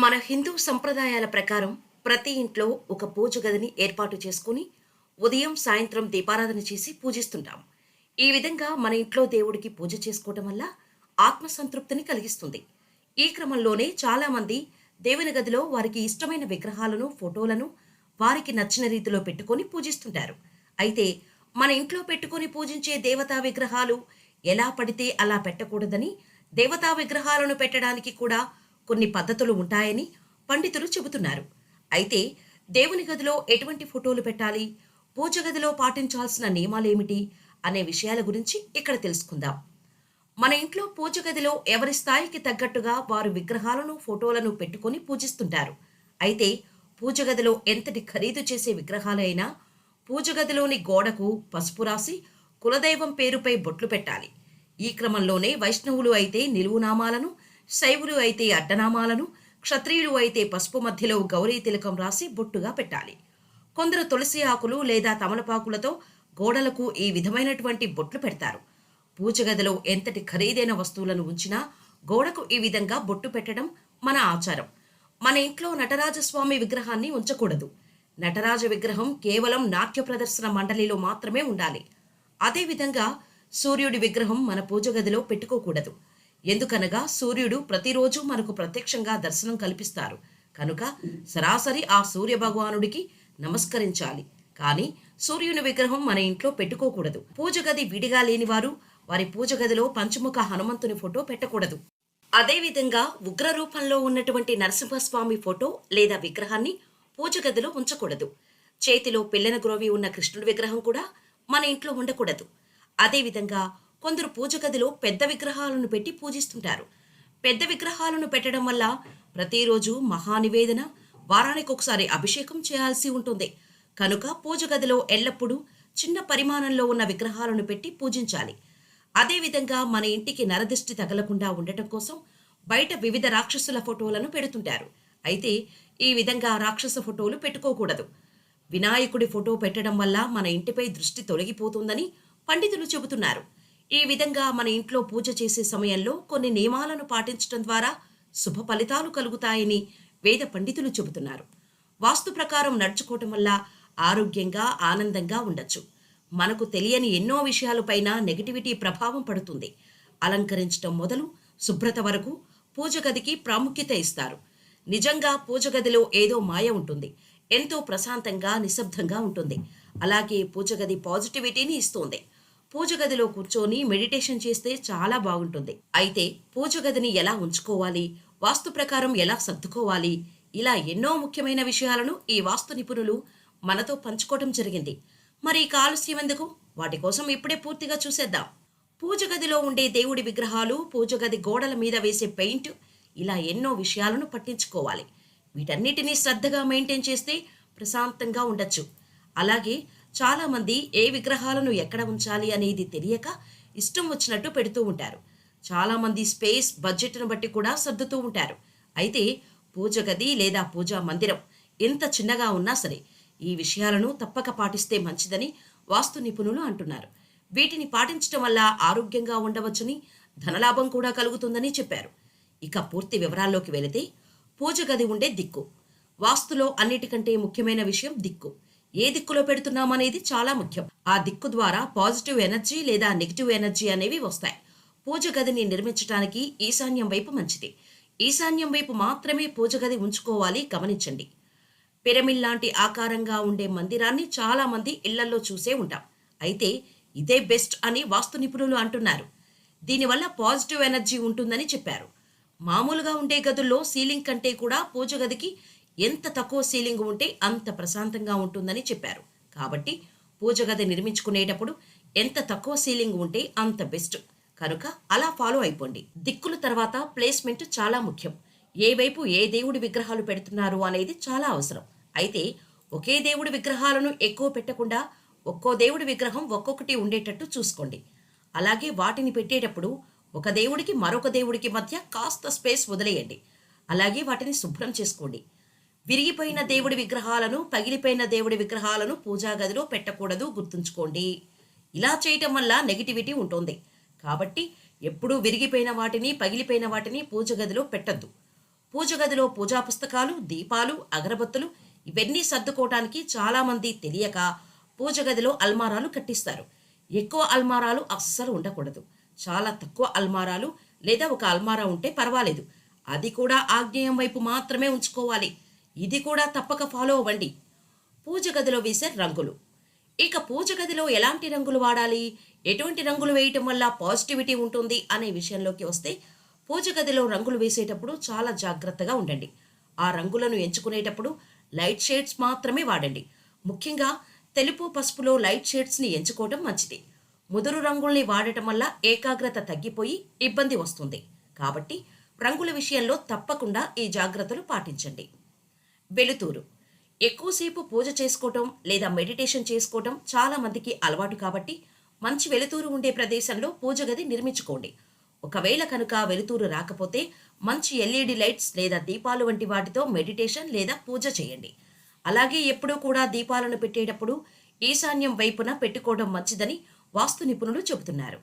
మన హిందూ సంప్రదాయాల ప్రకారం ప్రతి ఇంట్లో ఒక పూజ గదిని ఏర్పాటు చేసుకుని ఉదయం సాయంత్రం దీపారాధన చేసి పూజిస్తుంటాం. ఈ విధంగా మన ఇంట్లో దేవుడికి పూజ చేసుకోవటం వల్ల ఆత్మసంతృప్తిని కలిగిస్తుంది. ఈ క్రమంలోనే చాలా మంది దేవుని గదిలో వారికి ఇష్టమైన విగ్రహాలను, ఫోటోలను వారికి నచ్చిన రీతిలో పెట్టుకొని పూజిస్తుంటారు. అయితే మన ఇంట్లో పెట్టుకొని పూజించే దేవతా విగ్రహాలు ఎలా పడితే అలా పెట్టకూడదని, దేవతా విగ్రహాలను పెట్టడానికి కూడా కొన్ని పద్ధతులు ఉంటాయని పండితులు చెబుతున్నారు. అయితే దేవుని గదిలో ఎటువంటి ఫోటోలు పెట్టాలి, పూజ గదిలో పాటించాల్సిన నియమాలేమిటి అనే విషయాల గురించి ఇక్కడ తెలుసుకుందాం. మన ఇంట్లో పూజ గదిలో ఎవరి స్థాయికి తగ్గట్టుగా వారు విగ్రహాలను, ఫోటోలను పెట్టుకొని పూజిస్తుంటారు. అయితే పూజ గదిలో ఎంతటి ఖరీదు చేసే విగ్రహాలైనా పూజ గదిలోని గోడకు పసుపు రాసి కులదైవం పేరుపై బొట్లు పెట్టాలి. ఈ క్రమంలోనే వైష్ణవులు అయితే నిలువునామాలను, శైవులు అయితే అడ్డనామాలను, క్షత్రియులు అయితే పసుపు మధ్యలో గౌరీ తిలకం రాసి బొట్టుగా పెట్టాలి. కొందరు తులసి ఆకులు లేదా తమలపాకులతో గోడలకు ఈ విధమైనటువంటి బొట్లు పెడతారు. పూజ గదిలో ఎంతటి ఖరీదైన వస్తువులను ఉంచినా గోడకు ఈ విధంగా బొట్టు పెట్టడం మన ఆచారం. మన ఇంట్లో నటరాజస్వామి విగ్రహాన్ని ఉంచకూడదు. నటరాజ విగ్రహం కేవలం నాట్య ప్రదర్శన మండలిలో మాత్రమే ఉండాలి. అదేవిధంగా సూర్యుడి విగ్రహం మన పూజ గదిలో పెట్టుకోకూడదు. ఎందుకనగా సూర్యుడు ప్రతిరోజు మనకు ప్రత్యక్షంగా దర్శనం కల్పిస్తారు కనుక సరాసరి ఆ సూర్య భగవానుడికి నమస్కరించాలి. కానీ సూర్యుని విగ్రహం మన ఇంట్లో పెట్టుకోకూడదు. పూజ గది విడిగా లేనివారు వారి పూజ గదిలో పంచముఖ హనుమంతుని ఫోటో పెట్టకూడదు. అదేవిధంగా ఉగ్ర రూపంలో ఉన్నటువంటి నరసింహస్వామి ఫోటో లేదా విగ్రహాన్ని పూజ గదిలో ఉంచకూడదు. చేతిలో పిల్లన గ్రోవి ఉన్న కృష్ణుడి విగ్రహం కూడా మన ఇంట్లో ఉండకూడదు. అదేవిధంగా కొందరు పూజ గదిలో పెద్ద విగ్రహాలను పెట్టి పూజిస్తుంటారు. పెద్ద విగ్రహాలను పెట్టడం వల్ల ప్రతిరోజు మహానివేదన, వారానికి ఒకసారి అభిషేకం చేయాల్సి ఉంటుంది. కనుక పూజ గదిలో ఎల్లప్పుడూ చిన్న పరిమాణంలో ఉన్న విగ్రహాలను పెట్టి పూజించాలి. అదేవిధంగా మన ఇంటికి నరదిష్టి తగలకుండా ఉండటం కోసం బయట వివిధ రాక్షసుల ఫోటోలను పెడుతుంటారు. అయితే ఈ విధంగా రాక్షస ఫోటోలు పెట్టుకోకూడదు. వినాయకుడి ఫోటో పెట్టడం వల్ల మన ఇంటిపై దృష్టి తొలగిపోతుందని పండితులు చెబుతున్నారు. ఈ విధంగా మన ఇంట్లో పూజ చేసే సమయంలో కొన్ని నియమాలను పాటించడం ద్వారా శుభ ఫలితాలు కలుగుతాయని వేద పండితులు చెబుతున్నారు. వాస్తు ప్రకారం నడుచుకోవటం వల్ల ఆరోగ్యంగా, ఆనందంగా ఉండొచ్చు. మనకు తెలియని ఎన్నో విషయాలపైన నెగటివిటీ ప్రభావం పడుతుంది. అలంకరించటం మొదలు శుభ్రత వరకు పూజ గదికి ప్రాముఖ్యత ఇస్తారు. నిజంగా పూజ గదిలో ఏదో మాయ ఉంటుంది. ఎంతో ప్రశాంతంగా, నిశ్శబ్దంగా ఉంటుంది. అలాగే పూజ గది పాజిటివిటీని ఇస్తుంది. పూజ గదిలో కూర్చొని మెడిటేషన్ చేస్తే చాలా బాగుంటుంది. అయితే పూజ గదిని ఎలా ఉంచుకోవాలి, వాస్తు ప్రకారం ఎలా సర్దుకోవాలి, ఇలా ఎన్నో ముఖ్యమైన విషయాలను ఈ వాస్తు నిపుణులు మనతో పంచుకోవటం జరిగింది. మరి ఇక ఆలస్యం ఎందుకు, వాటి కోసం ఇప్పుడే పూర్తిగా చూసేద్దాం. పూజ గదిలో ఉండే దేవుడి విగ్రహాలు, పూజ గది గోడల మీద వేసే పెయింట్, ఇలా ఎన్నో విషయాలను పట్టించుకోవాలి. వీటన్నిటినీ శ్రద్ధగా మెయింటైన్ చేస్తే ప్రశాంతంగా ఉండొచ్చు. అలాగే చాలామంది ఏ విగ్రహాలను ఎక్కడ ఉంచాలి అనేది తెలియక ఇష్టం వచ్చినట్టు పెడుతూ ఉంటారు. చాలామంది స్పేస్, బడ్జెట్ను బట్టి కూడా సర్దుతూ ఉంటారు. అయితే పూజ గది లేదా పూజా మందిరం ఎంత చిన్నగా ఉన్నా సరే ఈ విషయాలను తప్పక పాటిస్తే మంచిదని వాస్తు నిపుణులు అంటున్నారు. వీటిని పాటించడం వల్ల ఆరోగ్యంగా ఉండవచ్చని, ధనలాభం కూడా కలుగుతుందని చెప్పారు. ఇక పూర్తి వివరాల్లోకి వెళితే పూజ గది ఉండే దిక్కు. వాస్తులో అన్నిటికంటే ముఖ్యమైన విషయం దిక్కు. ఏ దిక్కులో పెడుతున్నామనేది చాలా ముఖ్యం. ఆ దిక్కు ద్వారా పాజిటివ్ ఎనర్జీ లేదా నెగిటివ్ ఎనర్జీ అనేవి వస్తాయి. పూజ గదిని నిర్మించడానికి ఈశాన్యం వైపు మంచిది. ఈశాన్యం వైపు మాత్రమే పూజ గది ఉంచుకోవాలి, గమనించండి. పిరమిడ్ లాంటి ఆకారంగా ఉండే మందిరాన్ని చాలా మంది ఇళ్లలో చూసే ఉంటాం. అయితే ఇదే బెస్ట్ అని వాస్తు నిపుణులు అంటున్నారు. దీనివల్ల పాజిటివ్ ఎనర్జీ ఉంటుందని చెప్పారు. మామూలుగా ఉండే గదుల్లో సీలింగ్ కంటే కూడా పూజ గదికి ఎంత తక్కువ సీలింగ్ ఉంటే అంత ప్రశాంతంగా ఉంటుందని చెప్పారు. కాబట్టి పూజ గది నిర్మించుకునేటప్పుడు ఎంత తక్కువ సీలింగ్ ఉంటే అంత బెస్ట్. కనుక అలా ఫాలో అయిపోండి. దిక్కుల తర్వాత ప్లేస్మెంట్ చాలా ముఖ్యం. ఏ వైపు ఏ దేవుడి విగ్రహాలు పెడుతున్నారు అనేది చాలా అవసరం. అయితే ఒకే దేవుడి విగ్రహాలను ఎక్కువ పెట్టకుండా ఒక్కో దేవుడి విగ్రహం ఒక్కొక్కటి ఉండేటట్టు చూసుకోండి. అలాగే వాటిని పెట్టేటప్పుడు ఒక దేవుడికి మరొక దేవుడికి మధ్య కాస్త స్పేస్ వదిలేయండి. అలాగే వాటిని శుభ్రం చేసుకోండి. విరిగిపోయిన దేవుడి విగ్రహాలను, పగిలిపోయిన దేవుడి విగ్రహాలను పూజా గదిలో పెట్టకూడదు, గుర్తుంచుకోండి. ఇలా చేయటం వల్ల నెగిటివిటీ ఉంటుంది. కాబట్టి ఎప్పుడూ విరిగిపోయిన వాటిని, పగిలిపోయిన వాటిని పూజ గదిలో పెట్టద్దు. పూజ గదిలో పూజా పుస్తకాలు, దీపాలు, అగరబత్తులు ఇవన్నీ సర్దుకోవటానికి చాలామంది తెలియక పూజ గదిలో అల్మారాలు కట్టిస్తారు. ఎక్కువ అల్మారాలు అస్సలు ఉండకూడదు. చాలా తక్కువ అల్మారాలు లేదా ఒక అల్మారా ఉంటే పర్వాలేదు. అది కూడా ఆగ్నేయం వైపు మాత్రమే ఉంచుకోవాలి. ఇది కూడా తప్పక ఫాలో అవ్వండి. పూజ గదిలో వేసే రంగులు. ఇక పూజ గదిలో ఎలాంటి రంగులు వాడాలి, ఎటువంటి రంగులు వేయటం వల్ల పాజిటివిటీ ఉంటుంది అనే విషయంలోకి వస్తే, పూజ గదిలో రంగులు వేసేటప్పుడు చాలా జాగ్రత్తగా ఉండండి. ఆ రంగులను ఎంచుకునేటప్పుడు లైట్ షేడ్స్ మాత్రమే వాడండి. ముఖ్యంగా తెలుపు, పసుపులో లైట్ షేడ్స్ని ఎంచుకోవడం మంచిది. ముదురు రంగుల్ని వాడటం వల్ల ఏకాగ్రత తగ్గిపోయి ఇబ్బంది వస్తుంది. కాబట్టి రంగుల విషయంలో తప్పకుండా ఈ జాగ్రత్తలు పాటించండి. వెలుతురు. ఎక్కువసేపు పూజ చేసుకోవటం లేదా మెడిటేషన్ చేసుకోవటం చాలా మందికి అలవాటు కాబట్టి మంచి వెలుతురు ఉండే ప్రదేశంలో పూజ గది నిర్మించుకోండి. ఒకవేళ కనుక వెలుతురు రాకపోతే మంచి ఎల్ఈడి లైట్స్ లేదా దీపాలు వంటి వాటితో మెడిటేషన్ లేదా పూజ చేయండి. అలాగే ఎప్పుడూ కూడా దీపాలను పెట్టేటప్పుడు ఈశాన్యం వైపున పెట్టుకోవడం మంచిదని వాస్తు నిపుణులు చెబుతున్నారు.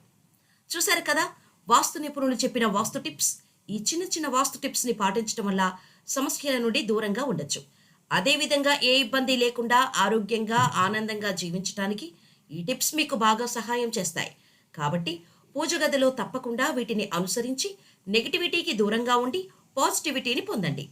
చూశారు కదా, వాస్తు నిపుణులు చెప్పిన వాస్తు టిప్స్. ఈ చిన్న చిన్న వాస్తు టిప్స్ని పాటించడం వల్ల సమస్యల నుండి దూరంగా ఉండొచ్చు. అదేవిధంగా ఏ ఇబ్బంది లేకుండా ఆరోగ్యంగా ఆనందంగా జీవించడానికి ఈ టిప్స్ మీకు బాగా సహాయం చేస్తాయి. కాబట్టి పూజ గదిలో తప్పకుండా వీటిని అనుసరించి నెగిటివిటీకి దూరంగా ఉండి పాజిటివిటీని పొందండి.